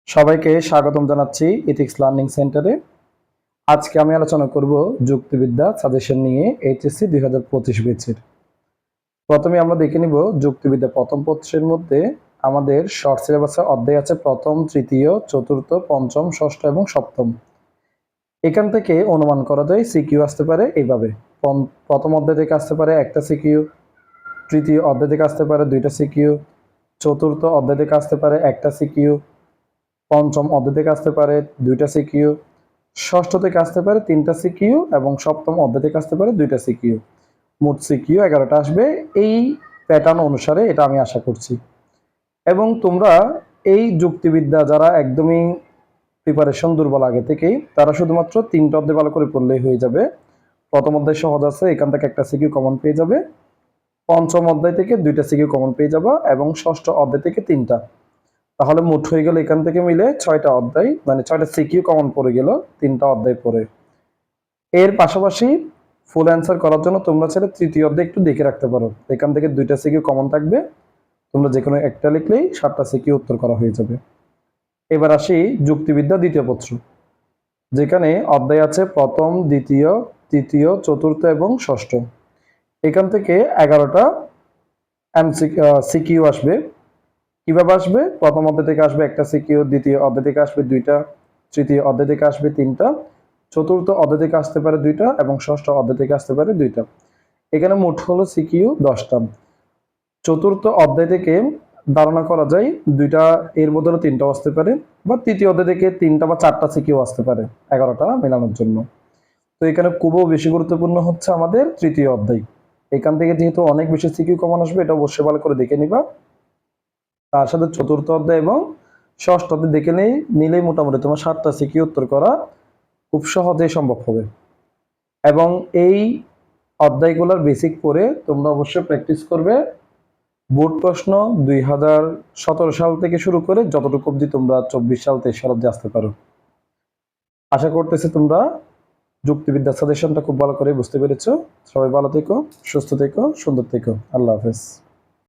সবাইকে স্বাগতম জানাচ্ছি ইথিক্স লার্নিং সেন্টারে। আজকে আমি আলোচনা করব যুক্তিবিদ্যা সাজেশন নিয়ে এইচএসসি 2025 ব্যাচের। প্রথমে আমরা দেখে নিব যুক্তিবিদ্যা প্রথম পত্রের মধ্যে আমাদের শর্ট সিলেবাসে অধ্যায় আছে প্রথম, তৃতীয়, চতুর্থ, পঞ্চম, ষষ্ঠ এবং সপ্তম। এখান থেকে অনুমান করা যায় সিকিউ আসতে পারে এইভাবে। প্রথম অধ্যায় থেকে আসতে পারে একটা সিকিউ, তৃতীয় অধ্যায় থেকে আসতে পারে দুইটা সিকিউ, চতুর্থ অধ্যায় থেকে আসতে পারে একটা সিকিউ, পঞ্চম অধ্যায় থেকে আসতে পারে দুইটা সিকিউ, ষষ্ঠ থেকে আসতে পারে তিনটা সিকিউ এবং সপ্তম অধ্যায় থেকে আসতে পারে দুইটা সিকিউ। মোট সিকিউ 11টা আসবে এই প্যাটার্ন অনুসারে, এটা আমি আশা করছি। এবং তোমরা এই যুক্তিবিদ্যা যারা একদমই প্রিপারেশন দুর্বল আগে থেকেই, তারা শুধুমাত্র 3টা অধ্যায় ভালো করে পড়লেই হয়ে যাবে। প্রথম অধ্যায় সহজ আছে, এখান থেকে একটা সিকিউ কমন পেয়ে যাবে। পঞ্চম অধ্যায় থেকে দুইটা সিকিউ কমন পেয়ে যাবে এবং ষষ্ঠ অধ্যায় থেকে 3টা। তাহলে মোট হয়ে গেল এখান থেকে মিলে 6টা অধ্যায়, মানে 6টা সিকিউ কমন পড়ে গেল 3টা অধ্যায় পড়ে। এর পাশাপাশি ফুল অ্যান্সার করার জন্য তোমরা চাইলে তৃতীয় অধ্যায় একটু দেখে রাখতে পারো। এখান থেকে দুইটা সিকিউ কমন থাকবে, তোমরা যে কোনো একটা লিখলেই 7টা সিকিউ উত্তর করা হয়ে যাবে। এবার আসি যুক্তিবিদ্যা দ্বিতীয় পত্র, যেখানে অধ্যায় আছে প্রথম, দ্বিতীয়, তৃতীয়, চতুর্থ এবং ষষ্ঠ। এখান থেকে 11টা সিকিউ আসবে। কিভাবে আসবে? প্রথম অধ্যায় থেকে আসবে একটা সিকিউ, দ্বিতীয় অধ্যায় থেকে আসবে দুইটা, তৃতীয় অধ্যায় থেকে আসবে 3টা, চতুর্থ অধ্যায় থেকে আসতে পারে দুইটা এবং ষষ্ঠ অধ্যায় থেকে আসতে পারে দুইটা। এখানে মোট হলো সিকিউ 10টা। চতুর্থ অধ্যায় থেকে ধারণা করা যায় দুইটা এর বদলে 3টাও আসতে পারে, বা তৃতীয় অধ্যায় থেকে 3টা বা 4টা সিকিউ আসতে পারে 11টা মেলানোর জন্য। তো এখানে খুবই বেশি গুরুত্বপূর্ণ হচ্ছে আমাদের তৃতীয় অধ্যায়। এখান থেকে যেহেতু অনেক বেশি সিকিউ কমন আসবে, এটা অবশ্যই ভালো করে দেখে নিবা। তার সাথে চতুর্থ অধ্যায় এবং ষষ্ঠ অধ্যায় দেখে নিলেই মোটামুটি তোমার 7টা সিকিউ উত্তর করা খুব সহজেই সম্ভব হবে। এবং এই অধ্যায়গুলোর বেসিক পড়ে তোমরা অবশ্যই প্র্যাকটিস করবে। বোর্ড প্রশ্ন 2017 সাল থেকে শুরু করে যতটুকু অবধি তোমরা 24 সাল 23 সাল অবধি আসতে পারো। আশা করতেছি তোমরা যুক্তিবিদ্যা সাজেশনটা খুব ভালো করে বুঝতে পেরেছো। সবাই ভালো থেকো, সুস্থ থেকো, সুন্দর থেকো। আল্লাহ হাফেজ।